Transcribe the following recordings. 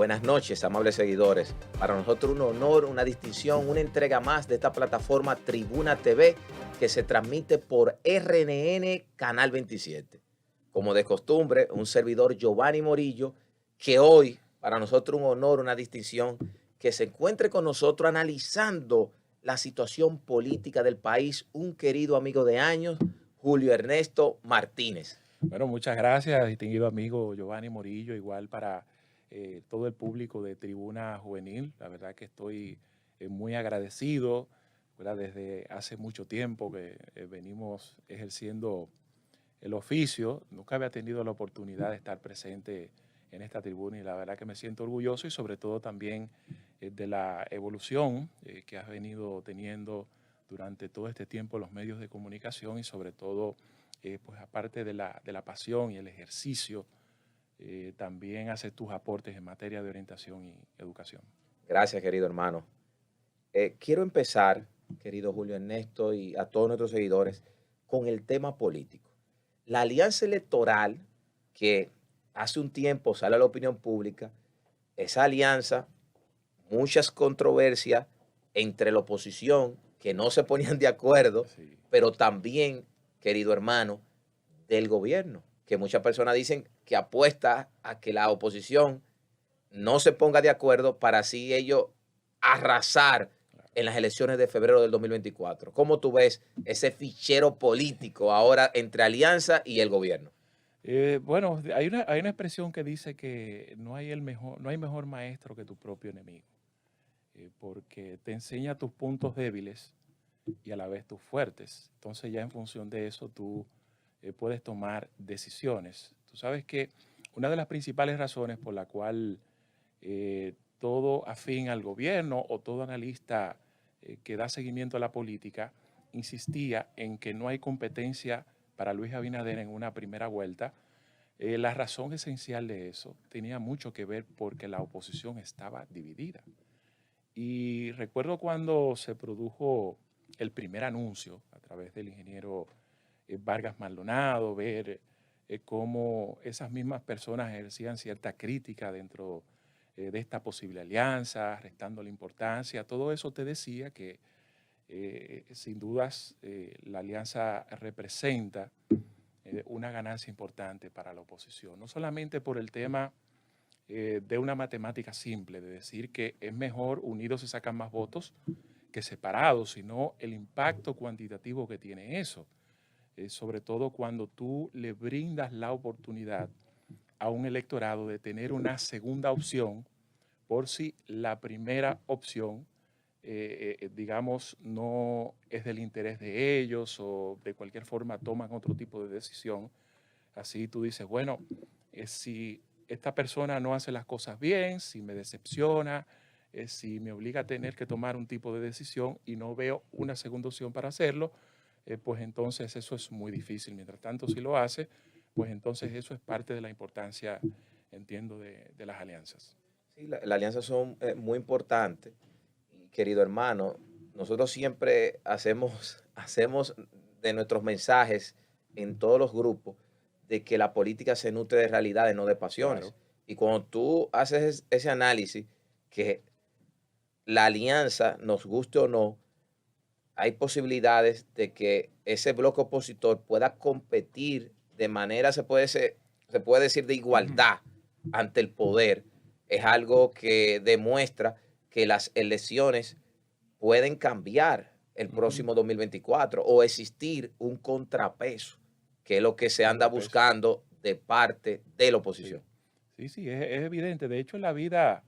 Buenas noches, amables seguidores. Para nosotros un honor, una distinción, una entrega más de esta plataforma Tribuna TV que se transmite por RNN Canal 27. Como de costumbre, un servidor Giovanni Morillo, que hoy, para nosotros un honor, una distinción, que se encuentre con nosotros analizando la situación política del país, un querido amigo de años, Julio Ernesto Martínez. Bueno, muchas gracias, distinguido amigo Giovanni Morillo, igual para todo el público de Tribuna Juvenil. La verdad que estoy muy agradecido, ¿verdad? Desde hace mucho tiempo que venimos ejerciendo el oficio. Nunca había tenido la oportunidad de estar presente en esta tribuna y la verdad que me siento orgulloso y sobre todo también de la evolución que has venido teniendo durante todo este tiempo los medios de comunicación y sobre todo, pues aparte de la pasión y el ejercicio, también haces tus aportes en materia de orientación y educación. Gracias, querido hermano. Quiero empezar, querido Julio Ernesto, y a todos nuestros seguidores, con el tema político. La alianza electoral que hace un tiempo sale a la opinión pública, esa alianza, muchas controversias entre la oposición que no se ponían de acuerdo, Sí. pero también, querido hermano, del gobierno, que muchas personas dicen que apuesta a que la oposición no se ponga de acuerdo para así ellos arrasar en las elecciones de febrero del 2024. ¿Cómo tú ves ese fichero político ahora entre Alianza y el gobierno? Bueno, hay una expresión que dice que no hay mejor maestro que tu propio enemigo, porque te enseña tus puntos débiles y a la vez tus fuertes. Entonces ya en función de eso tú puedes tomar decisiones. Tú sabes que una de las principales razones por la cual todo afín al gobierno o todo analista que da seguimiento a la política insistía en que no hay competencia para Luis Abinader en una primera vuelta. La razón esencial de eso tenía mucho que ver porque la oposición estaba dividida. Y recuerdo cuando se produjo el primer anuncio a través del ingeniero Vargas Maldonado, ver cómo esas mismas personas ejercían cierta crítica dentro de esta posible alianza, restando la importancia. Todo eso te decía que sin dudas la alianza representa una ganancia importante para la oposición, no solamente por el tema de una matemática simple, de decir que es mejor unidos se sacan más votos que separados, sino el impacto cuantitativo que tiene eso, sobre todo cuando tú le brindas la oportunidad a un electorado de tener una segunda opción por si la primera opción, digamos, no es del interés de ellos o de cualquier forma toman otro tipo de decisión. Así tú dices, bueno, si esta persona no hace las cosas bien, si me decepciona, si me obliga a tener que tomar un tipo de decisión y no veo una segunda opción para hacerlo, pues entonces eso es muy difícil. Mientras tanto, si lo hace, pues entonces eso es parte de la importancia, entiendo, de las alianzas. Sí, la alianza son muy importantes. Y querido hermano, nosotros siempre hacemos de nuestros mensajes en todos los grupos de que la política se nutre de realidades, no de pasiones. Claro. Y cuando tú haces ese análisis, que la alianza, nos guste o no, hay posibilidades de que ese bloque opositor pueda competir de manera, se puede decir, de Ujú. igualdad ante el poder. Es algo que demuestra que las elecciones pueden cambiar el Ujú. próximo 2024 o existir un contrapeso, que es lo que se anda Contrapeso. buscando de parte de la Sí, oposición. sí, sí, es evidente. De hecho, en la vida,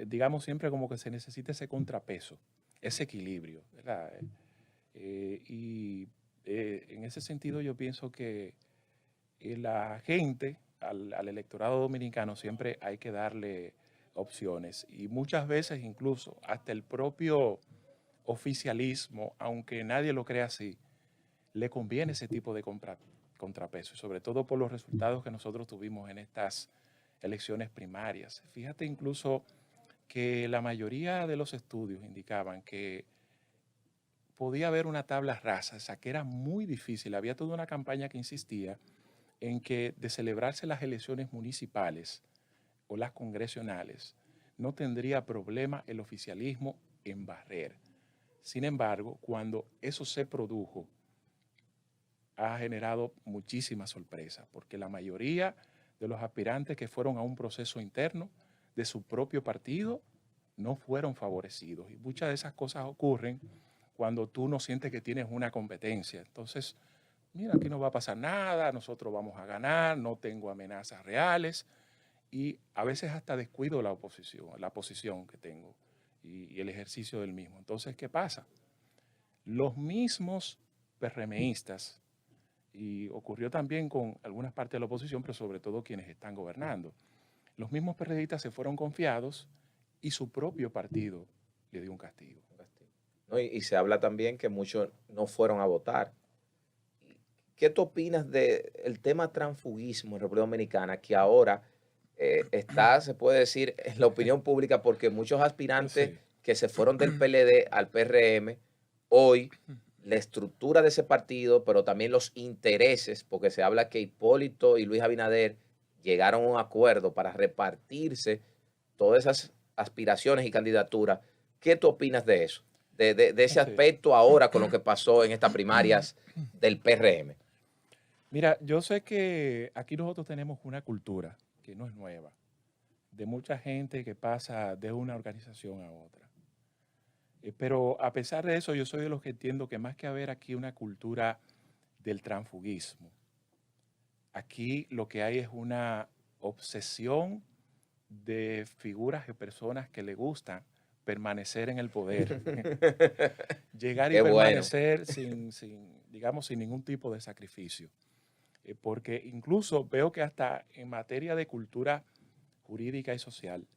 digamos siempre como que se necesita ese contrapeso, ese equilibrio, ¿verdad? Y en ese sentido yo pienso que la gente, al electorado dominicano, siempre hay que darle opciones. Y muchas veces incluso hasta el propio oficialismo, aunque nadie lo crea así, le conviene ese tipo de contrapeso, y sobre todo por los resultados que nosotros tuvimos en estas elecciones primarias. Fíjate incluso que la mayoría de los estudios indicaban que podía haber una tabla rasa, o sea, que era muy difícil. Había toda una campaña que insistía en que de celebrarse las elecciones municipales o las congresionales, no tendría problema el oficialismo en barrer. Sin embargo, cuando eso se produjo, ha generado muchísima sorpresa, porque la mayoría de los aspirantes que fueron a un proceso interno de su propio partido no fueron favorecidos. Y muchas de esas cosas ocurren cuando tú no sientes que tienes una competencia. Entonces, mira, aquí no va a pasar nada, nosotros vamos a ganar, no tengo amenazas reales, y a veces hasta descuido la posición que tengo y el ejercicio del mismo. Entonces, ¿qué pasa? Los mismos PRMistas, y ocurrió también con algunas partes de la oposición, pero sobre todo quienes están gobernando, los mismos PRDistas se fueron confiados y su propio partido le dio un castigo. ¿No? Y se habla también que muchos no fueron a votar. ¿Qué tú opinas del tema transfugismo en República Dominicana, que ahora está, se puede decir, en la opinión pública, porque muchos aspirantes Sí. que se fueron del PLD al PRM, hoy la estructura de ese partido, pero también los intereses, porque se habla que Hipólito y Luis Abinader llegaron a un acuerdo para repartirse todas esas aspiraciones y candidaturas. ¿Qué tú opinas de eso? De ese Sí. aspecto ahora con lo que pasó en estas primarias del PRM. Mira, yo sé que aquí nosotros tenemos una cultura que no es nueva, de mucha gente que pasa de una organización a otra. Pero a pesar de eso, yo soy de los que entiendo que más que haber aquí una cultura del transfugismo, aquí lo que hay es una obsesión de figuras y personas que le gustan permanecer en el poder, llegar y Qué bueno. permanecer digamos, sin ningún tipo de sacrificio. Porque incluso veo que hasta en materia de cultura jurídica y social,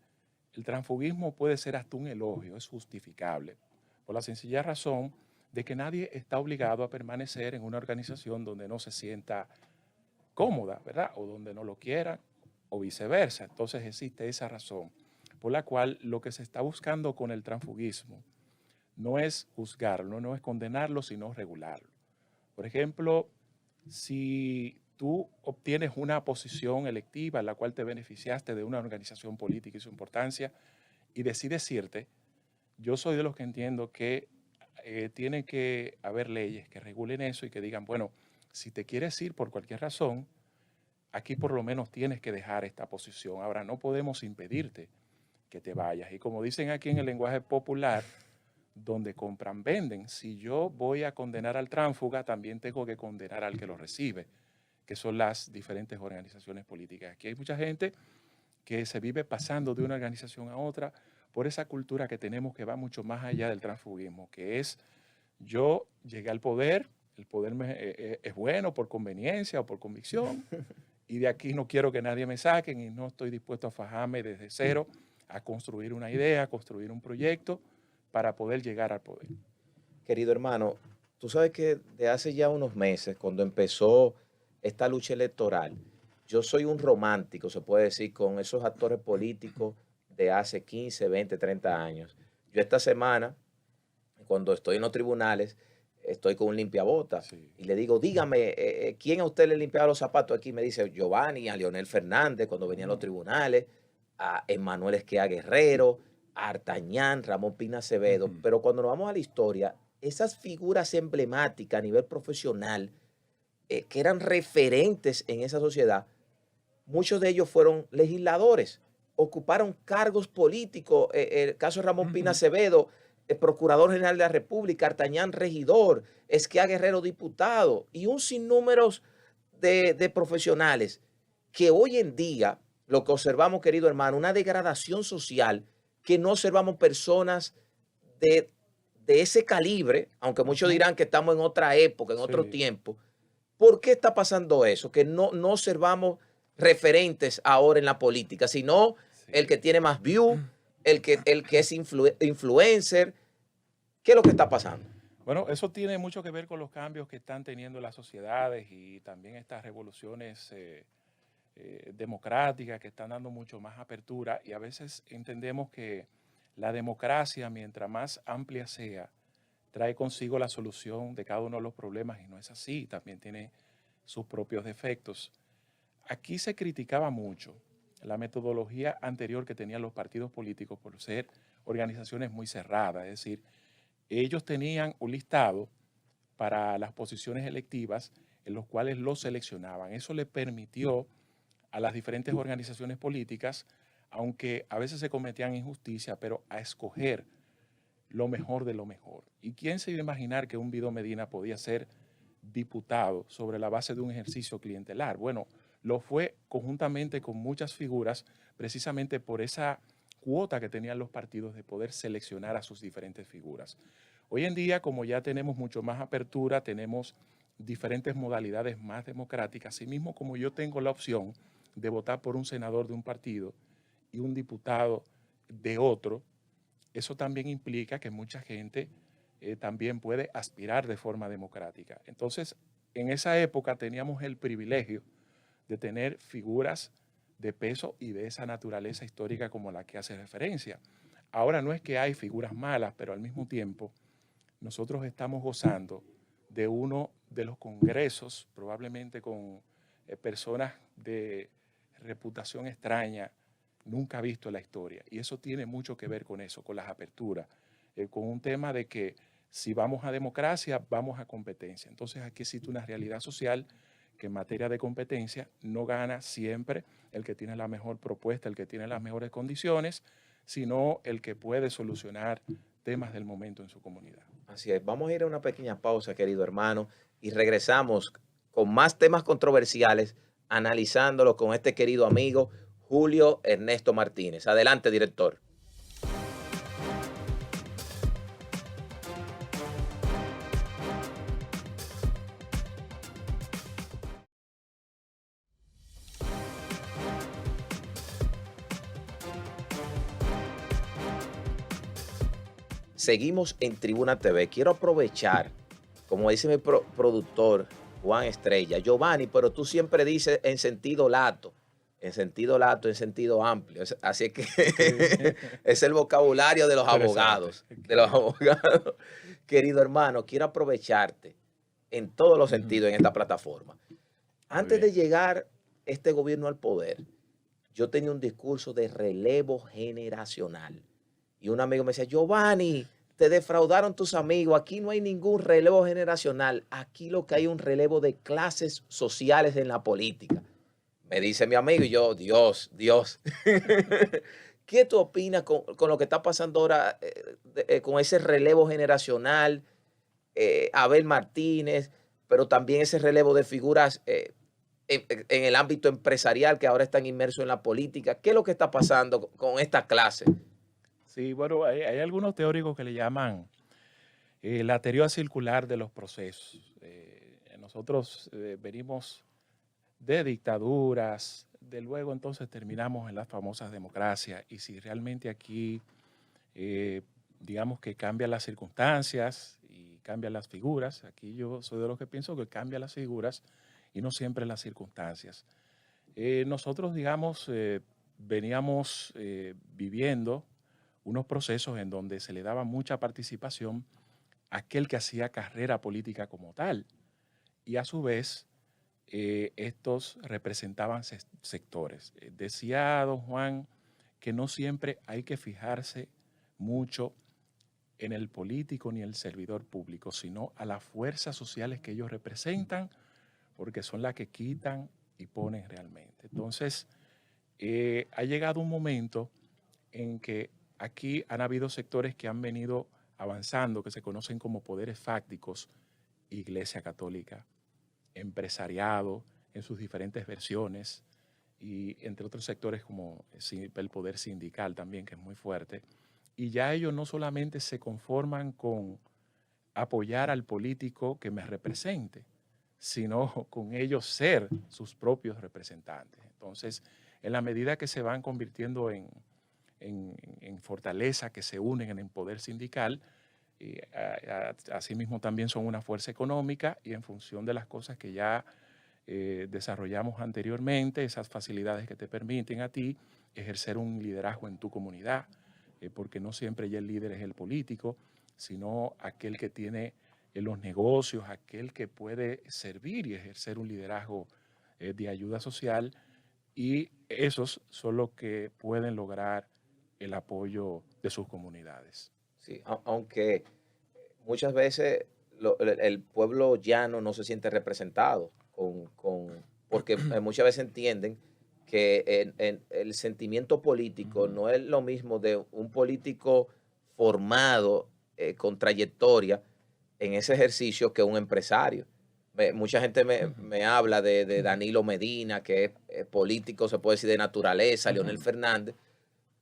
el transfugismo puede ser hasta un elogio, es justificable, por la sencilla razón de que nadie está obligado a permanecer en una organización donde no se sienta cómoda, ¿verdad? O donde no lo quiera, o viceversa. Entonces existe esa razón por la cual lo que se está buscando con el transfugismo no es juzgarlo, no es condenarlo, sino regularlo. Por ejemplo, si tú obtienes una posición electiva en la cual te beneficiaste de una organización política y su importancia y decides irte, yo soy de los que entiendo que tiene que haber leyes que regulen eso y que digan, bueno, si te quieres ir por cualquier razón, aquí por lo menos tienes que dejar esta posición. Ahora, no podemos impedirte que te vayas. Y como dicen aquí en el lenguaje popular, donde compran, venden. Si yo voy a condenar al tránsfuga, también tengo que condenar al que lo recibe, que son las diferentes organizaciones políticas. Aquí hay mucha gente que se vive pasando de una organización a otra por esa cultura que tenemos que va mucho más allá del transfugismo, que es yo llegué al poder, el poder es bueno por conveniencia o por convicción, y de aquí no quiero que nadie me saquen y no estoy dispuesto a fajarme desde cero a construir una idea, a construir un proyecto para poder llegar al poder. Querido hermano, tú sabes que de hace ya unos meses, cuando empezó esta lucha electoral, yo soy un romántico, se puede decir, con esos actores políticos de hace 15, 20, 30 años. Yo esta semana, cuando estoy en los tribunales, estoy con un limpiabota Sí. y le digo, dígame, ¿quién a usted le limpiaba los zapatos aquí? Me dice Giovanni, a Leonel Fernández cuando venía a los tribunales, a Emmanuel Esquea Guerrero, a Artañán, Ramón Pina Acevedo. Pero cuando nos vamos a la historia, esas figuras emblemáticas a nivel profesional, que eran referentes en esa sociedad, muchos de ellos fueron legisladores, ocuparon cargos políticos. El caso de Ramón Pina Acevedo, el Procurador General de la República, Artañán regidor, Esquea Guerrero diputado y un sinnúmero de profesionales que hoy en día, lo que observamos, querido hermano, una degradación social, que no observamos personas de, de ese calibre, aunque muchos dirán que estamos en otra época, en otro Sí. tiempo. ¿Por qué está pasando eso? Que no observamos referentes ahora en la política, sino Sí. el que tiene más view, el que es influencer. ¿Qué es lo que está pasando? Bueno, eso tiene mucho que ver con los cambios que están teniendo las sociedades y también estas revoluciones democráticas que están dando mucho más apertura, y a veces entendemos que la democracia, mientras más amplia sea, trae consigo la solución de cada uno de los problemas, y no es así, también tiene sus propios defectos. Aquí se criticaba mucho la metodología anterior que tenían los partidos políticos por ser organizaciones muy cerradas. Es decir, ellos tenían un listado para las posiciones electivas en los cuales los seleccionaban. Eso le permitió a las diferentes organizaciones políticas, aunque a veces se cometían injusticias, pero a escoger lo mejor de lo mejor. ¿Y quién se iba a imaginar que un Guido Medina podía ser diputado sobre la base de un ejercicio clientelar? Bueno, lo fue conjuntamente con muchas figuras, precisamente por esa cuota que tenían los partidos de poder seleccionar a sus diferentes figuras. Hoy en día, como ya tenemos mucho más apertura, tenemos diferentes modalidades más democráticas, así mismo como yo tengo la opción de votar por un senador de un partido y un diputado de otro, eso también implica que mucha gente también puede aspirar de forma democrática. Entonces, en esa época teníamos el privilegio de tener figuras de peso y de esa naturaleza histórica como la que hace referencia. Ahora no es que hay figuras malas, pero al mismo tiempo nosotros estamos gozando de uno de los congresos, probablemente con personas de reputación extraña, nunca visto en la historia. Y eso tiene mucho que ver con eso, con las aperturas, con un tema de que si vamos a democracia, vamos a competencia. Entonces aquí existe una realidad social que en materia de competencia no gana siempre el que tiene la mejor propuesta, el que tiene las mejores condiciones, sino el que puede solucionar temas del momento en su comunidad. Así es. Vamos a ir a una pequeña pausa, querido hermano, y regresamos con más temas controversiales, analizándolo con este querido amigo Julio Ernesto Martínez. Adelante, director. Seguimos en Tribuna TV. Quiero aprovechar, como dice mi productor Juan Estrella, Giovanni, pero tú siempre dices en sentido lato, en sentido lato, en sentido amplio. Así que Sí. es el vocabulario de los Interesante. abogados, de los abogados. Querido hermano, quiero aprovecharte en todos los Ujú. sentidos en esta plataforma. Muy Antes de bien. llegar este gobierno al poder, yo tenía un discurso de relevo generacional. Y un amigo me decía, Giovanni, te defraudaron tus amigos, aquí no hay ningún relevo generacional, aquí lo que hay es un relevo de clases sociales en la política. Me dice mi amigo y yo, Dios, Dios. ¿Qué tú opinas con lo que está pasando ahora con ese relevo generacional? Abel Martínez, pero también ese relevo de figuras en el ámbito empresarial que ahora están inmersos en la política. ¿Qué es lo que está pasando con esta clase? Sí, bueno, hay algunos teóricos que le llaman la teoría circular de los procesos. Nosotros venimos de dictaduras, de luego entonces terminamos en las famosas democracias y si realmente aquí, eh, digamos que cambian las circunstancias y cambian las figuras, aquí yo soy de los que pienso que cambian las figuras y no siempre las circunstancias. Nosotros, digamos, veníamos viviendo unos procesos en donde se le daba mucha participación a aquel que hacía carrera política como tal y a su vez estos representaban sectores. Decía don Juan que no siempre hay que fijarse mucho en el político ni el servidor público, sino a las fuerzas sociales que ellos representan, porque son las que quitan y ponen realmente. Entonces, ha llegado un momento en que aquí han habido sectores que han venido avanzando, que se conocen como poderes fácticos, Iglesia Católica, empresariado en sus diferentes versiones y entre otros sectores como el poder sindical también, que es muy fuerte. Y ya ellos no solamente se conforman con apoyar al político que me represente, sino con ellos ser sus propios representantes. Entonces, en la medida que se van convirtiendo en fortaleza, que se unen en el poder sindical, y asimismo también son una fuerza económica y en función de las cosas que ya desarrollamos anteriormente, esas facilidades que te permiten a ti ejercer un liderazgo en tu comunidad, porque no siempre ya el líder es el político, sino aquel que tiene los negocios, aquel que puede servir y ejercer un liderazgo de ayuda social, y esos son los que pueden lograr el apoyo de sus comunidades. Sí, aunque muchas veces el pueblo llano no se siente representado porque muchas veces entienden que el sentimiento político Ujú, no es lo mismo de un político formado con trayectoria en ese ejercicio que un empresario. Mucha gente ujú, me habla de ujú, Danilo Medina, que es político, se puede decir, de naturaleza, Leonel ujú. Fernández,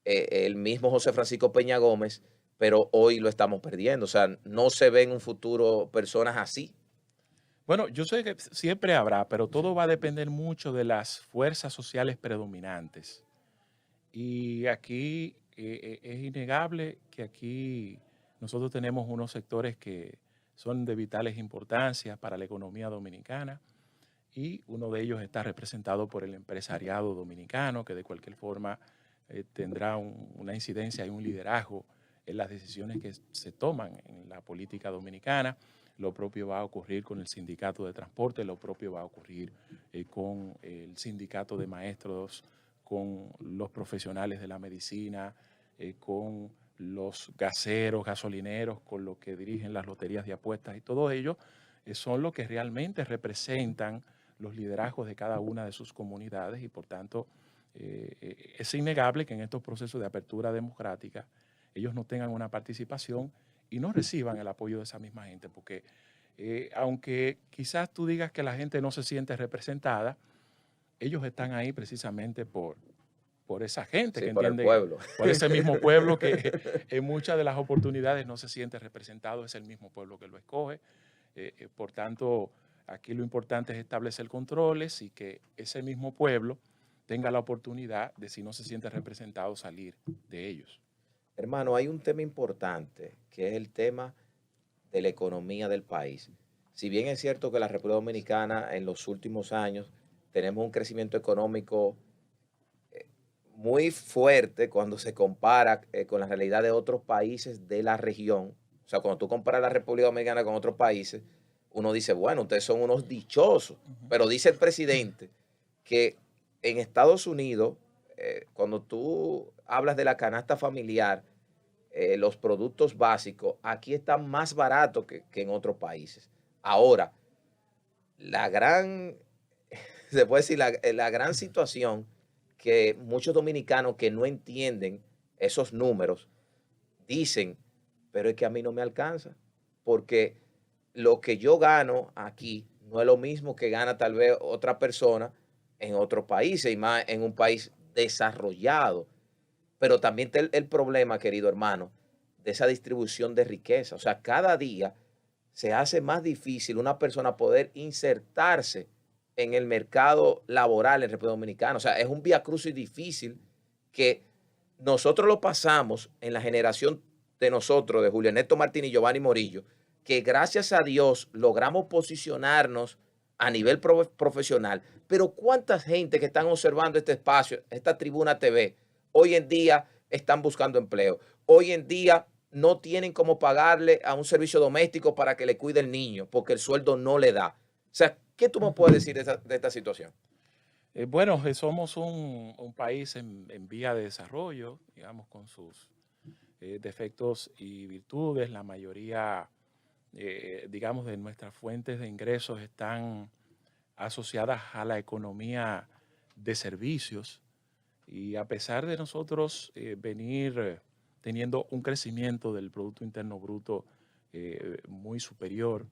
el mismo José Francisco Peña Gómez, pero hoy lo estamos perdiendo. O sea, no se ve en un futuro personas así. Bueno, yo sé que siempre habrá, pero todo va a depender mucho de las fuerzas sociales predominantes. Y aquí es innegable que aquí nosotros tenemos unos sectores que son de vitales importancia para la economía dominicana y uno de ellos está representado por el empresariado dominicano, que de cualquier forma tendrá una incidencia y un liderazgo en las decisiones que se toman en la política dominicana. Lo propio va a ocurrir con el sindicato de transporte, lo propio va a ocurrir con el sindicato de maestros, con los profesionales de la medicina, con los gaseros, gasolineros, con los que dirigen las loterías de apuestas y todo ello, son los que realmente representan los liderazgos de cada una de sus comunidades y por tanto es innegable que en estos procesos de apertura democrática ellos no tengan una participación y no reciban el apoyo de esa misma gente, porque aunque quizás tú digas que la gente no se siente representada, ellos están ahí precisamente por esa gente Sí, que por el entiende, pueblo. por ese mismo pueblo que en muchas de las oportunidades no se siente representado, es el mismo pueblo que lo escoge. Por tanto, aquí lo importante es establecer controles y que ese mismo pueblo tenga la oportunidad de, si no se siente representado, salir de ellos. Hermano, hay un tema importante, que es el tema de la economía del país. Si bien es cierto que la República Dominicana en los últimos años tenemos un crecimiento económico muy fuerte cuando se compara con la realidad de otros países de la región. O sea, cuando tú comparas la República Dominicana con otros países, uno dice, bueno, ustedes son unos dichosos. Ujú. Pero dice el presidente que en Estados Unidos, cuando tú hablas de la canasta familiar, los productos básicos, aquí están más baratos que en otros países. Ahora, la gran, se puede decir, la gran Ujú. situación que muchos dominicanos que no entienden esos números dicen, pero es que a mí no me alcanza, porque lo que yo gano aquí no es lo mismo que gana tal vez otra persona en otros países y más en un país desarrollado. Pero también está el problema, querido hermano, de esa distribución de riqueza. O sea, cada día se hace más difícil una persona poder insertarse en el mercado laboral en República Dominicana. O sea, es un viacrucis difícil que nosotros lo pasamos en la generación de nosotros, de Julio Ernesto Martín y Giovanni Morillo, que gracias a Dios logramos posicionarnos a nivel profesional. Pero cuánta gente que están observando este espacio, esta tribuna TV, hoy en día están buscando empleo. Hoy en día no tienen cómo pagarle a un servicio doméstico para que le cuide el niño, porque el sueldo no le da. O sea, ¿qué tú me puedes decir de esta situación? Bueno, somos un país en vía de desarrollo, digamos, con sus defectos y virtudes. La mayoría, digamos, de nuestras fuentes de ingresos están asociadas a la economía de servicios. Y a pesar de nosotros venir teniendo un crecimiento del Producto Interno Bruto muy superior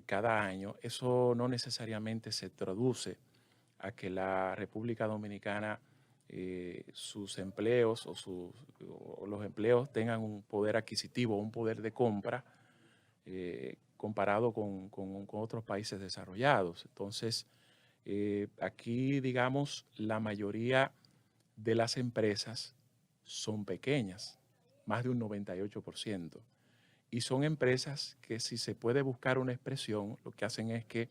cada año, eso no necesariamente se traduce a que la República Dominicana, sus empleos o los empleos tengan un poder adquisitivo, un poder de compra comparado con otros países desarrollados. Entonces, aquí, digamos, la mayoría de las empresas son pequeñas, más de un 98%. Y son empresas que, si se puede buscar una expresión, lo que hacen es que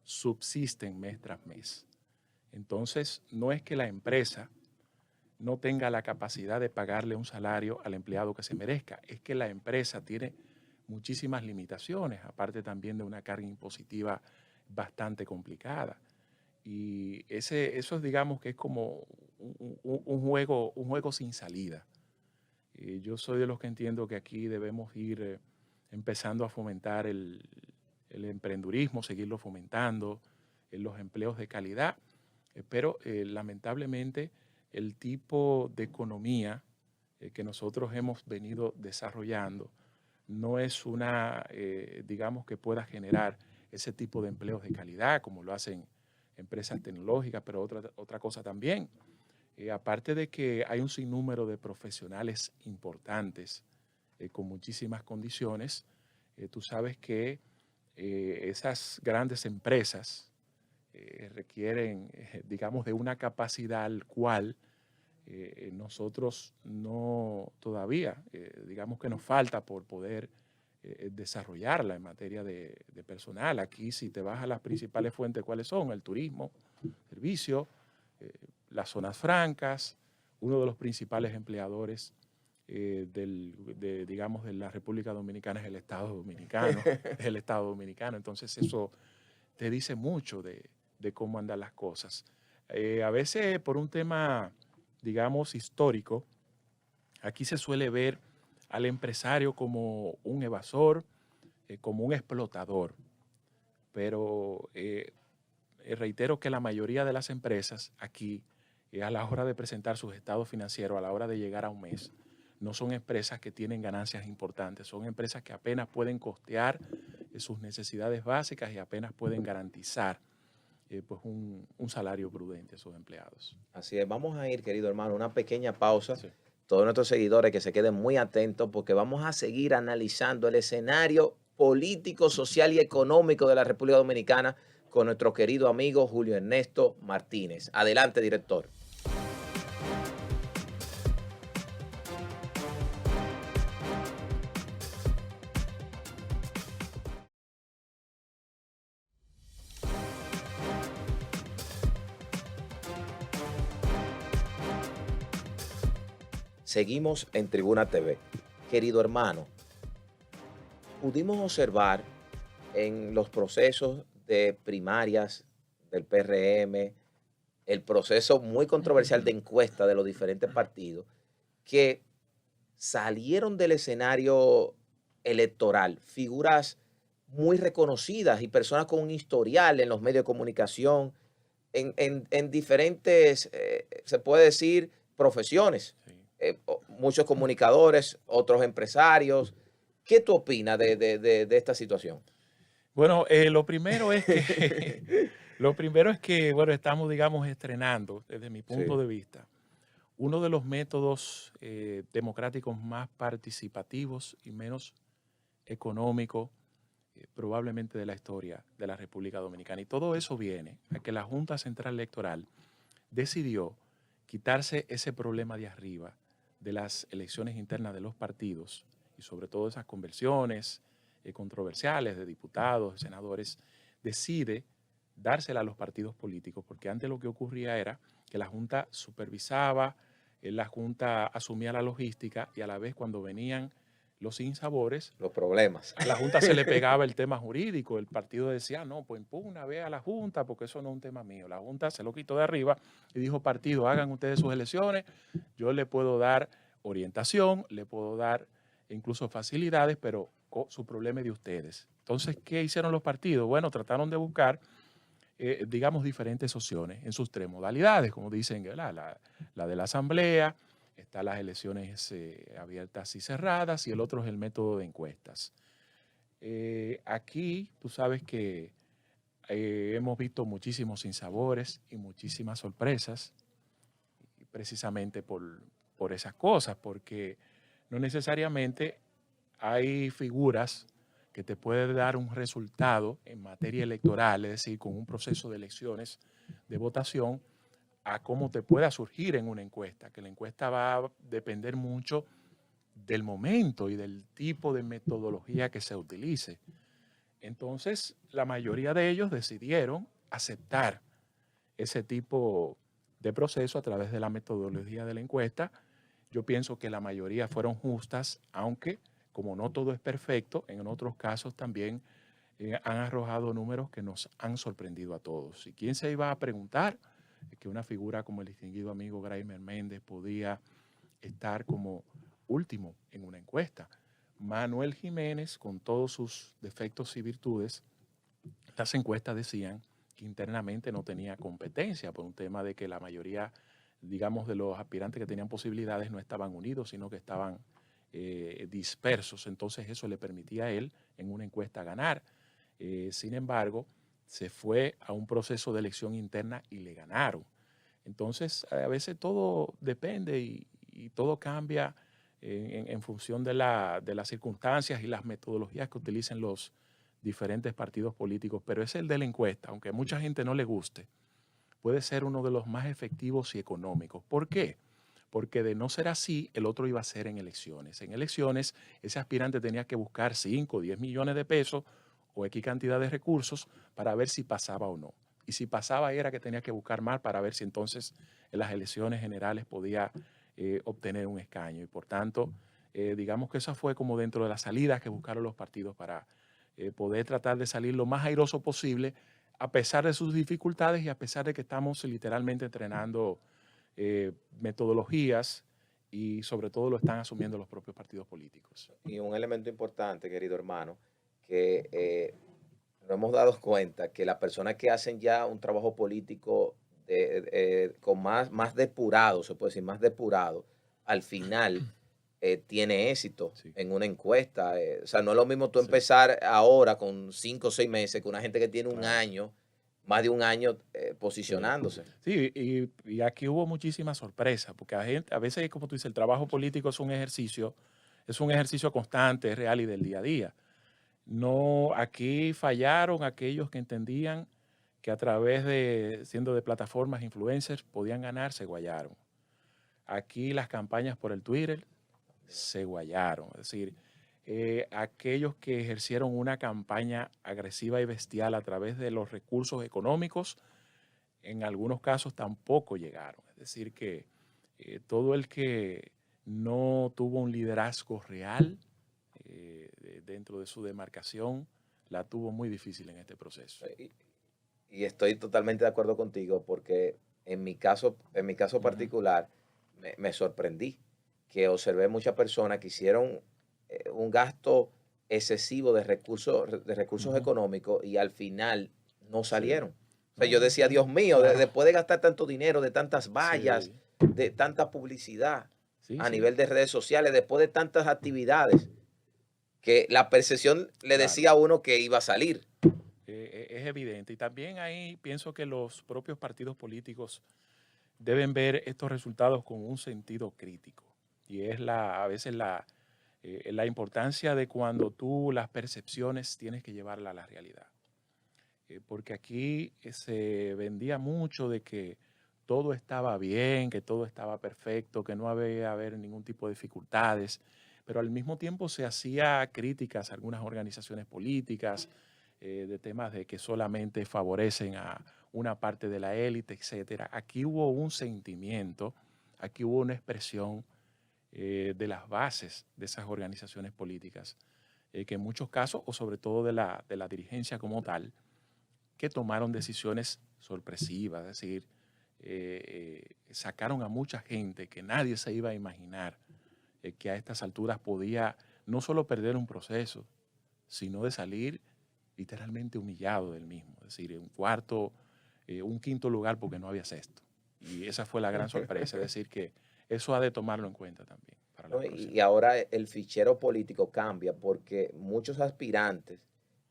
subsisten mes tras mes. Entonces, no es que la empresa no tenga la capacidad de pagarle un salario al empleado que se merezca, es que la empresa tiene muchísimas limitaciones, aparte también de una carga impositiva bastante complicada. Y eso digamos que es como un juego sin salida. Yo soy de los que entiendo que aquí debemos ir empezando a fomentar el emprendurismo, seguirlo fomentando, los empleos de calidad, pero lamentablemente el tipo de economía que nosotros hemos venido desarrollando no es una, digamos, que pueda generar ese tipo de empleos de calidad como lo hacen empresas tecnológicas, pero otra cosa también. Aparte de que hay un sinnúmero de profesionales importantes con muchísimas condiciones, tú sabes que esas grandes empresas requieren, digamos, de una capacidad al cual nosotros no todavía, digamos que nos falta por poder desarrollarla en materia de personal. Aquí, si te vas a las principales fuentes, ¿cuáles son? El turismo, servicio, eh, las zonas francas, uno de los principales empleadores digamos, de la República Dominicana es el Estado Dominicano, es el Estado Dominicano. Entonces eso te dice mucho de cómo andan las cosas. A veces por un tema, digamos, histórico, aquí se suele ver al empresario como un evasor, como un explotador, pero reitero que la mayoría de las empresas aquí, a la hora de presentar sus estados financieros, a la hora de llegar a un mes, no son empresas que tienen ganancias importantes, son empresas que apenas pueden costear sus necesidades básicas y apenas pueden garantizar pues un salario prudente a sus empleados. Así es, vamos a ir, querido hermano, una pequeña pausa. Sí. Todos nuestros seguidores que se queden muy atentos porque vamos a seguir analizando el escenario político, social y económico de la República Dominicana con nuestro querido amigo Julio Ernesto Martínez. Adelante, director. Seguimos en Tribuna TV. Querido hermano, pudimos observar en los procesos de primarias del PRM, el proceso muy controversial de encuesta de los diferentes partidos, que salieron del escenario electoral figuras muy reconocidas y personas con un historial en los medios de comunicación, en diferentes, se puede decir, profesiones. Sí. Muchos comunicadores, otros empresarios. ¿Qué tú opinas de esta situación? Bueno, lo primero es que, lo primero es que, bueno, estamos, digamos, estrenando, desde mi punto Sí, de vista, uno de los métodos democráticos más participativos y menos económicos probablemente de la historia de la República Dominicana. Y todo eso viene a que la Junta Central Electoral decidió quitarse ese problema de arriba de las elecciones internas de los partidos y sobre todo esas conversiones controversiales de diputados, de senadores, decide dársela a los partidos políticos, porque antes lo que ocurría era que la Junta supervisaba, la Junta asumía la logística y a la vez cuando venían los sinsabores, los problemas. a la Junta se le pegaba el tema jurídico, el partido decía, no, pues impugna, ve a la Junta, porque eso no es un tema mío. La Junta se lo quitó de arriba y dijo, partido, hagan ustedes sus elecciones, yo le puedo dar orientación, le puedo dar incluso facilidades, pero su problema es de ustedes. Entonces, ¿qué hicieron los partidos? Bueno, trataron de buscar, digamos, diferentes opciones en sus tres modalidades, como dicen, la de la asamblea, están las elecciones abiertas y cerradas y el otro es el método de encuestas. Aquí tú sabes que hemos visto muchísimos sinsabores y muchísimas sorpresas, precisamente por esas cosas, porque no necesariamente hay figuras que te pueden dar un resultado en materia electoral, es decir, con un proceso de elecciones, de votación, a cómo te pueda surgir en una encuesta, que la encuesta va a depender mucho del momento y del tipo de metodología que se utilice. Entonces, la mayoría de ellos decidieron aceptar ese tipo de proceso a través de la metodología de la encuesta. Yo pienso que la mayoría fueron justas, aunque como no todo es perfecto, en otros casos también han arrojado números que nos han sorprendido a todos. ¿Y quién se iba a preguntar que una figura como el distinguido amigo Graimer Méndez podía estar como último en una encuesta? Manuel Jiménez, con todos sus defectos y virtudes, las encuestas decían que internamente no tenía competencia por un tema de que la mayoría, digamos, de los aspirantes que tenían posibilidades no estaban unidos, sino que estaban dispersos. Entonces eso le permitía a él en una encuesta ganar. Sin embargo, se fue a un proceso de elección interna y le ganaron. Entonces, a veces todo depende y todo cambia en función de las circunstancias y las metodologías que utilicen los diferentes partidos políticos, pero es el de la encuesta, aunque a mucha gente no le guste, puede ser uno de los más efectivos y económicos. ¿Por qué? Porque de no ser así, el otro iba a ser en elecciones. En elecciones, ese aspirante tenía que buscar 5 o 10 millones de pesos o X cantidad de recursos para ver si pasaba o no. Y si pasaba era que tenía que buscar más para ver si entonces en las elecciones generales podía obtener un escaño. Y por tanto, digamos que esa fue como dentro de las salidas que buscaron los partidos para poder tratar de salir lo más airoso posible, a pesar de sus dificultades y a pesar de que estamos literalmente entrenando metodologías y sobre todo lo están asumiendo los propios partidos políticos. Y un elemento importante, querido hermano, que nos hemos dado cuenta que las personas que hacen ya un trabajo político con más depurado, se puede decir, más depurado, al final tiene éxito Sí, en una encuesta. O sea, no es lo mismo tú sí, empezar ahora con 5 o 6 meses que una gente que tiene un claro. año, más de un año Sí, posicionándose. sí, y aquí hubo muchísimas sorpresas, porque a veces, como tú dices, el trabajo político es un ejercicio constante, es real y del día a día. No, aquí fallaron aquellos que entendían que a través de, siendo de plataformas influencers, podían ganar, se guayaron. Aquí las campañas por el Twitter se guayaron. Es decir, aquellos que ejercieron una campaña agresiva y bestial a través de los recursos económicos, en algunos casos tampoco llegaron. Es decir, que todo el que no tuvo un liderazgo real dentro de su demarcación, la tuvo muy difícil en este proceso. Y estoy totalmente de acuerdo contigo porque en mi caso Ujú, particular me sorprendí que observé muchas personas que hicieron un gasto excesivo de recursos ujú, económicos y al final no sí. salieron. O sea, yo No, decía, Dios mío, claro. después de gastar tanto dinero, de tantas vallas, Sí, de tanta publicidad sí, a sí. nivel de redes sociales, después de tantas actividades, que la percepción le Claro. decía a uno que iba a salir. Es evidente. Y también ahí pienso que los propios partidos políticos deben ver estos resultados con un sentido crítico. Y es a veces la importancia de cuando tú las percepciones tienes que llevarla a la realidad. Porque aquí se vendía mucho de que todo estaba bien, que todo estaba perfecto, que no había haber ningún tipo de dificultades, pero al mismo tiempo se hacía críticas a algunas organizaciones políticas de temas de que solamente favorecen a una parte de la élite, etcétera. Aquí hubo un sentimiento, aquí hubo una expresión de las bases de esas organizaciones políticas, que en muchos casos, o sobre todo de la dirigencia como tal, que tomaron decisiones sorpresivas, es decir, sacaron a mucha gente que nadie se iba a imaginar que a estas alturas podía no solo perder un proceso, sino de salir literalmente humillado del mismo, es decir, un cuarto, un quinto lugar porque no había sexto. Y esa fue la gran sorpresa, es decir, que eso ha de tomarlo en cuenta también para la ¿No? Y, próxima. y ahora el fichero político cambia porque muchos aspirantes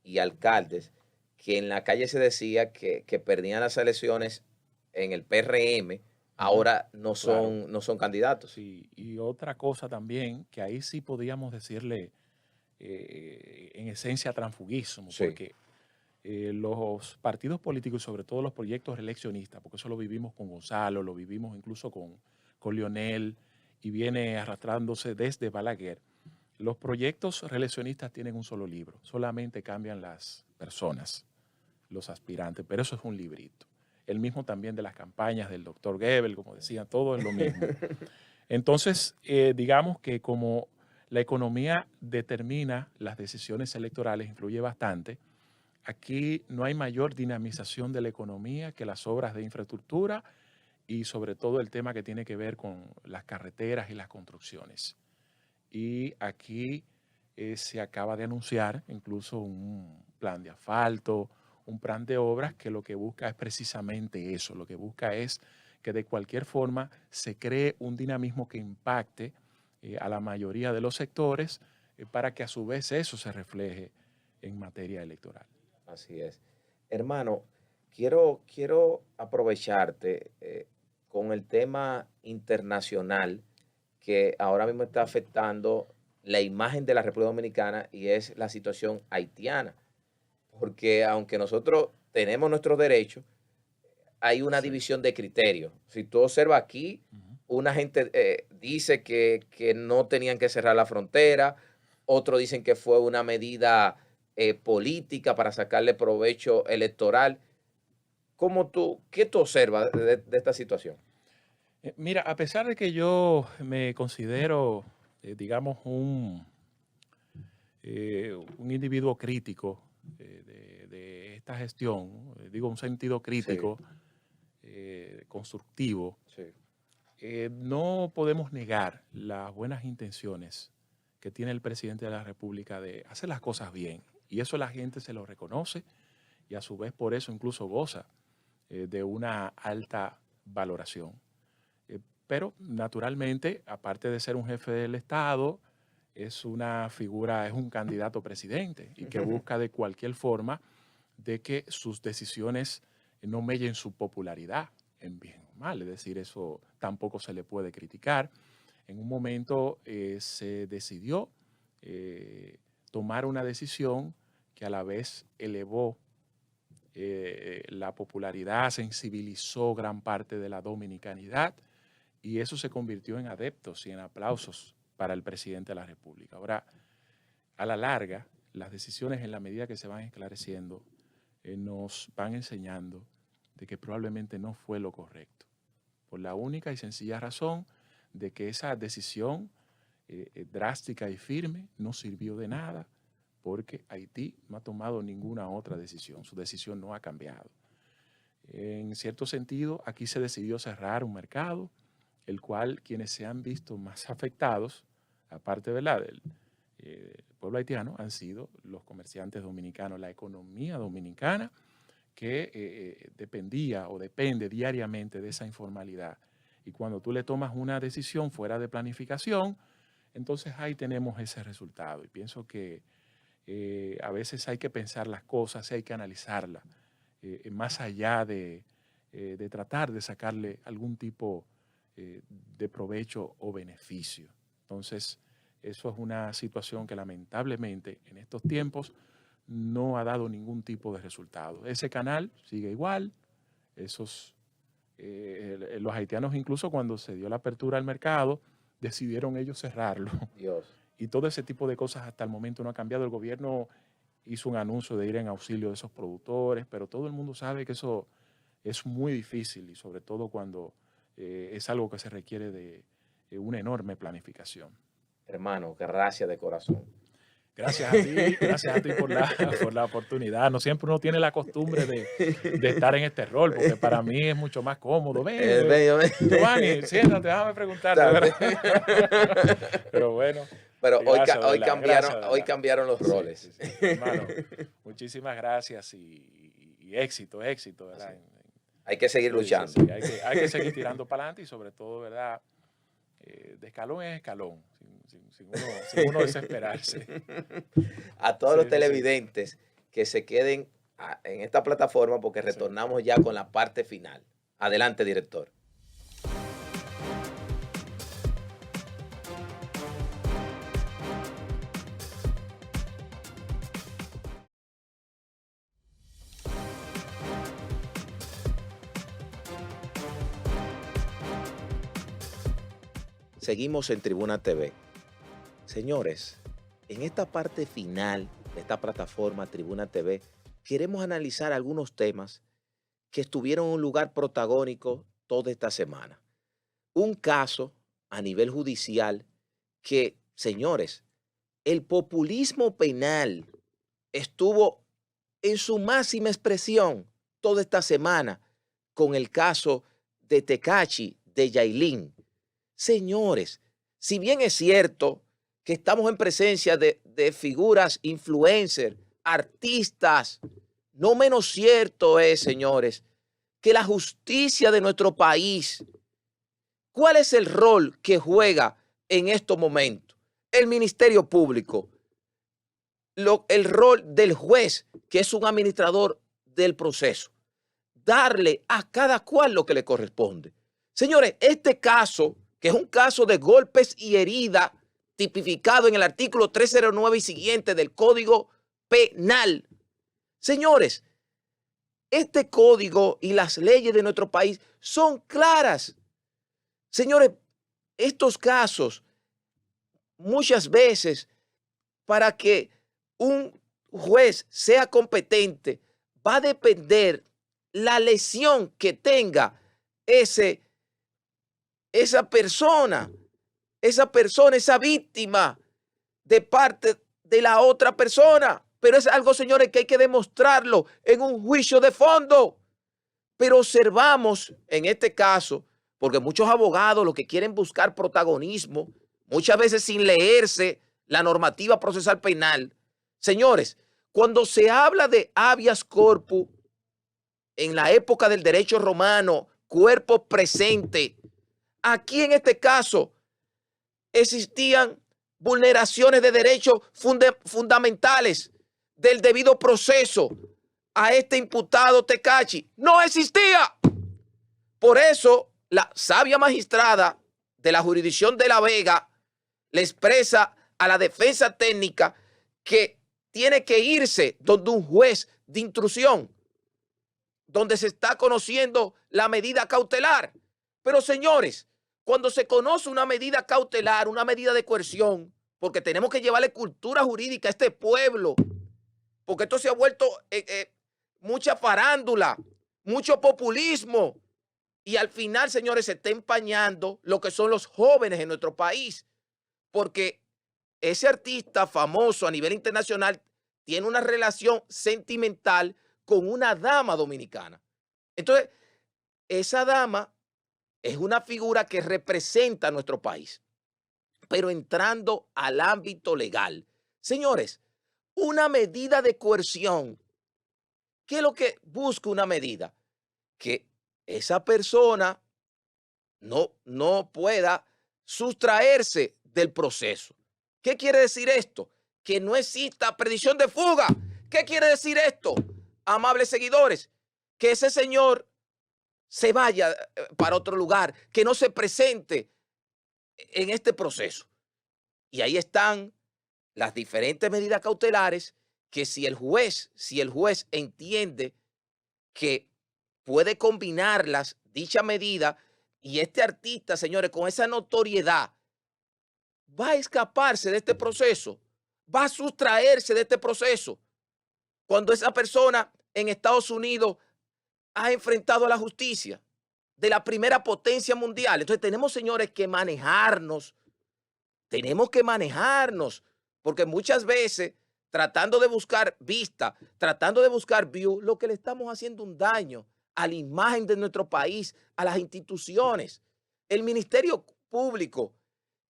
y alcaldes que en la calle se decía que perdían las elecciones en el PRM, Ujú, ahora no claro. son, no son candidatos. Sí, y otra cosa también, que ahí sí podíamos decirle en esencia transfugismo, Sí. porque los partidos políticos y sobre todo los proyectos reeleccionistas, porque eso lo vivimos con Gonzalo, lo vivimos incluso con Lionel y viene arrastrándose desde Balaguer, los proyectos reeleccionistas tienen un solo libro, solamente cambian las personas, los aspirantes, pero eso es un librito. El mismo también de las campañas del doctor Goebbels, como decía, todo es lo mismo. Entonces, digamos que como la economía determina las decisiones electorales, influye bastante, aquí no hay mayor dinamización de la economía que las obras de infraestructura y sobre todo el tema que tiene que ver con las carreteras y las construcciones. Y aquí se acaba de anunciar incluso un plan de asfalto, un plan de obras que lo que busca es precisamente eso, lo que busca es que de cualquier forma se cree un dinamismo que impacte a la mayoría de los sectores para que a su vez eso se refleje en materia electoral. Así es. Hermano, quiero aprovecharte con el tema internacional que ahora mismo está afectando la imagen de la República Dominicana y es la situación haitiana. Porque aunque nosotros tenemos nuestros derechos, hay una Sí. división de criterios. Si tú observas aquí, Ujú. una gente dice que no tenían que cerrar la frontera, otros dicen que fue una medida política para sacarle provecho electoral. ¿Qué tú observas de esta situación? Mira, a pesar de que yo me considero, digamos, un individuo crítico de esta gestión, digo un sentido Sí, crítico, constructivo, sí. no podemos negar las buenas intenciones que tiene el presidente de la República de hacer las cosas bien. Y eso la gente se lo reconoce y a su vez por eso incluso goza de una alta valoración. Pero naturalmente, aparte de ser un jefe del Estado, es una figura, es un candidato presidente y que busca de cualquier forma de que sus decisiones no mellen su popularidad en bien o mal. Es decir, eso tampoco se le puede criticar. En un momento se decidió tomar una decisión que a la vez elevó la popularidad, sensibilizó gran parte de la dominicanidad y eso se convirtió en adeptos y en aplausos para el presidente de la República. Ahora, a la larga, las decisiones en la medida que se van esclareciendo nos van enseñando de que probablemente no fue lo correcto, por la única y sencilla razón de que esa decisión drástica y firme no sirvió de nada porque Haití no ha tomado ninguna otra decisión, su decisión no ha cambiado. En cierto sentido, aquí se decidió cerrar un mercado, el cual quienes se han visto más afectados, aparte ¿verdad? Del pueblo haitiano, han sido los comerciantes dominicanos, la economía dominicana que dependía o depende diariamente de esa informalidad. Y cuando tú le tomas una decisión fuera de planificación, entonces ahí tenemos ese resultado. Y pienso que a veces hay que pensar las cosas, hay que analizarlas, más allá de tratar de sacarle algún tipo de provecho o beneficio. Entonces, eso es una situación que lamentablemente en estos tiempos no ha dado ningún tipo de resultado. Ese canal sigue igual, los haitianos incluso cuando se dio la apertura al mercado, decidieron ellos cerrarlo. Dios. Y todo ese tipo de cosas hasta el momento no ha cambiado. El gobierno hizo un anuncio de ir en auxilio de esos productores, pero todo el mundo sabe que eso es muy difícil y sobre todo cuando es algo que se requiere de una enorme planificación. Hermano, gracias de corazón. Gracias a ti por por la oportunidad. No siempre uno tiene la costumbre de estar en este rol, porque para mí es mucho más cómodo. Ven, Ven, Giovanni, siéntate, déjame preguntarte, ¿verdad? Pero bueno, Pero gracias, de hoy verdad, gracias, de hoy verdad. cambiaron los Sí, roles. sí, sí. Hermano, muchísimas gracias y éxito, éxito, Así. ¿verdad? Hay que seguir Sí, sí, luchando. sí. Hay que seguir tirando para adelante y sobre todo, ¿verdad? De escalón en escalón, sin uno desesperarse. A todos Sí, los sí, sí. televidentes que se queden en esta plataforma porque Sí. retornamos ya con la parte final. Adelante, director. Seguimos en Tribuna TV. Señores, en esta parte final de esta plataforma Tribuna TV, queremos analizar algunos temas que estuvieron en un lugar protagónico toda esta semana. Un caso a nivel judicial que, señores, el populismo penal estuvo en su máxima expresión toda esta semana con el caso de Tekashi, de Yailin. Señores, si bien es cierto que estamos en presencia de figuras influencers, artistas, no menos cierto es, señores, que la justicia de nuestro país, ¿cuál es el rol que juega en estos momentos? El Ministerio Público, el rol del juez, que es un administrador del proceso, darle a cada cual lo que le corresponde. Señores, este caso, que es un caso de golpes y heridas, tipificado en el artículo 309 y siguiente del Código Penal. Señores, este código y las leyes de nuestro país son claras. Señores, estos casos, muchas veces, para que un juez sea competente, va a depender la lesión que tenga esa persona, esa víctima de parte de la otra persona. Pero es algo, señores, que hay que demostrarlo en un juicio de fondo. Pero observamos en este caso, porque muchos abogados lo que quieren buscar protagonismo, muchas veces sin leerse la normativa procesal penal. Señores, cuando se habla de habeas corpus en la época del derecho romano, cuerpo presente, aquí en este caso existían vulneraciones de derechos fundamentales del debido proceso a este imputado Tekashi. No existía. Por eso la sabia magistrada de la jurisdicción de La Vega le expresa a la defensa técnica que tiene que irse donde un juez de instrucción, donde se está conociendo la medida cautelar. Pero señores, cuando se conoce una medida cautelar, una medida de coerción, porque tenemos que llevarle cultura jurídica a este pueblo, porque esto se ha vuelto mucha farándula, mucho populismo, y al final, señores, se está empañando lo que son los jóvenes en nuestro país, porque ese artista famoso a nivel internacional tiene una relación sentimental con una dama dominicana. Entonces, esa dama es una figura que representa a nuestro país. Pero entrando al ámbito legal, señores, una medida de coerción, ¿qué es lo que busca una medida? Que esa persona no pueda sustraerse del proceso. ¿Qué quiere decir esto? Que no exista perdición de fuga. ¿Qué quiere decir esto, amables seguidores? Que ese señor se vaya para otro lugar, que no se presente en este proceso. Y ahí están las diferentes medidas cautelares que si el juez entiende que puede combinarlas, dicha medida, y este artista, señores, con esa notoriedad, va a escaparse de este proceso, va a sustraerse de este proceso. Cuando esa persona en Estados Unidos ha enfrentado a la justicia de la primera potencia mundial. Entonces tenemos, señores, que manejarnos. Tenemos que manejarnos, porque muchas veces, tratando de buscar vista, tratando de buscar view, lo que le estamos haciendo un daño a la imagen de nuestro país, a las instituciones. El Ministerio Público,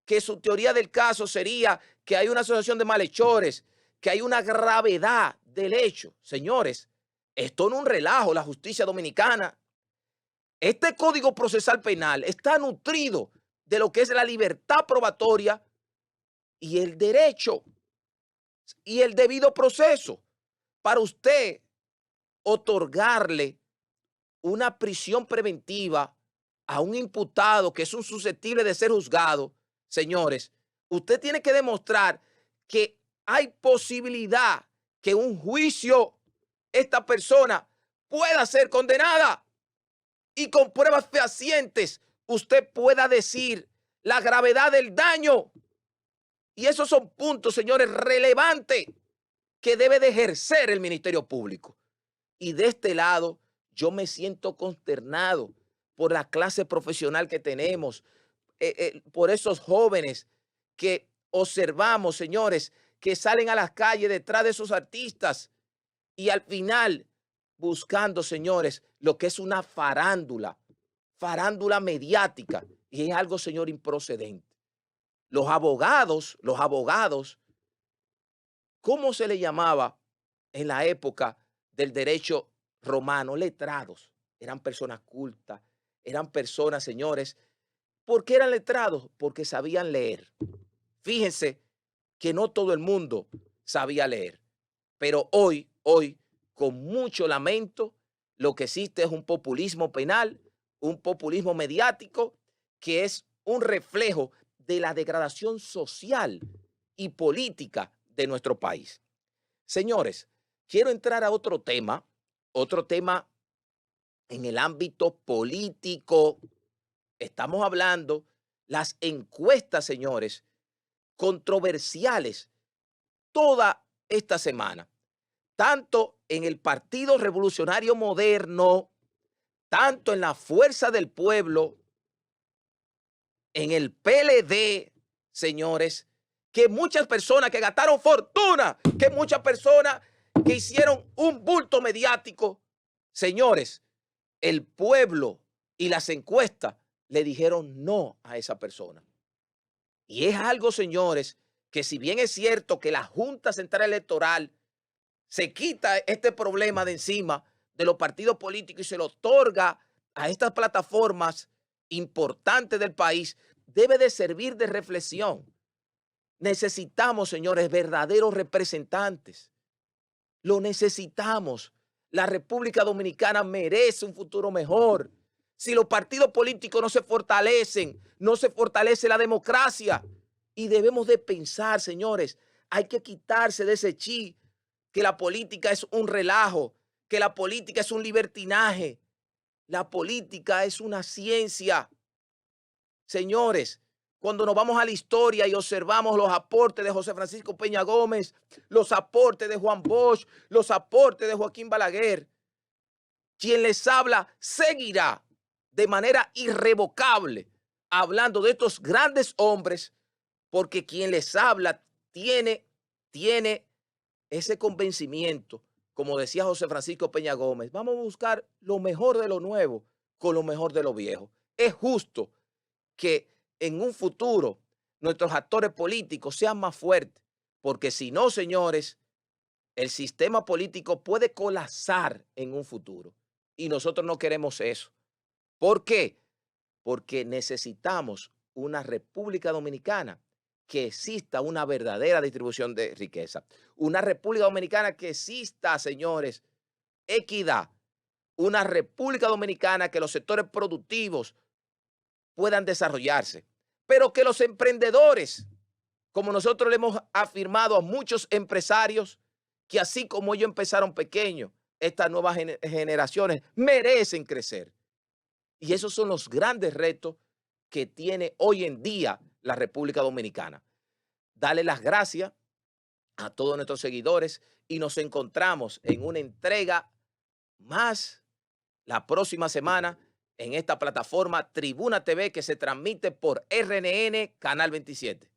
que su teoría del caso sería que hay una asociación de malhechores, que hay una gravedad del hecho. Señores, esto no es un relajo, la justicia dominicana. Este Código Procesal Penal está nutrido de lo que es la libertad probatoria y el derecho y el debido proceso. Para usted otorgarle una prisión preventiva a un imputado que es un susceptible de ser juzgado, señores, usted tiene que demostrar que hay posibilidad que un juicio esta persona pueda ser condenada y con pruebas fehacientes usted pueda decir la gravedad del daño. Y esos son puntos, señores, relevantes que debe de ejercer el Ministerio Público. Y de este lado, yo me siento consternado por la clase profesional que tenemos, por esos jóvenes que observamos, señores, que salen a las calles detrás de esos artistas y al final buscando, señores, lo que es una farándula mediática, y es algo, señor, improcedente. Los abogados, ¿cómo se le llamaba en la época del derecho romano? Letrados. Eran personas cultas, eran personas, señores. ¿Por qué eran letrados? Porque sabían leer. Fíjense que no todo el mundo sabía leer, pero hoy, con mucho lamento, lo que existe es un populismo penal, un populismo mediático, que es un reflejo de la degradación social y política de nuestro país. Señores, quiero entrar a otro tema en el ámbito político. Estamos hablando las encuestas, señores, controversiales toda esta semana, tanto en el Partido Revolucionario Moderno, tanto en la Fuerza del Pueblo, en el PLD, señores, que muchas personas que gastaron fortuna, que muchas personas que hicieron un bulto mediático, señores, el pueblo y las encuestas le dijeron no a esa persona. Y es algo, señores, que si bien es cierto que la Junta Central Electoral se quita este problema de encima de los partidos políticos y se lo otorga a estas plataformas importantes del país, debe de servir de reflexión. Necesitamos, señores, verdaderos representantes. Lo necesitamos. La República Dominicana merece un futuro mejor. Si los partidos políticos no se fortalecen, no se fortalece la democracia. Y debemos de pensar, señores, hay que quitarse de ese chip que la política es un relajo, que la política es un libertinaje. La política es una ciencia. Señores, cuando nos vamos a la historia y observamos los aportes de José Francisco Peña Gómez, los aportes de Juan Bosch, los aportes de Joaquín Balaguer, quien les habla seguirá de manera irrevocable hablando de estos grandes hombres, porque quien les habla tiene ese convencimiento, como decía José Francisco Peña Gómez. Vamos a buscar lo mejor de lo nuevo con lo mejor de lo viejo. Es justo que en un futuro nuestros actores políticos sean más fuertes, porque si no, señores, el sistema político puede colapsar en un futuro y nosotros no queremos eso. ¿Por qué? Porque necesitamos una República Dominicana que exista una verdadera distribución de riqueza, una República Dominicana que exista, señores, equidad, una República Dominicana que los sectores productivos puedan desarrollarse, pero que los emprendedores, como nosotros le hemos afirmado a muchos empresarios, que así como ellos empezaron pequeños, estas nuevas generaciones merecen crecer. Y esos son los grandes retos que tiene hoy en día la República Dominicana. Dale las gracias a todos nuestros seguidores y nos encontramos en una entrega más la próxima semana en esta plataforma Tribuna TV que se transmite por RNN Canal 27.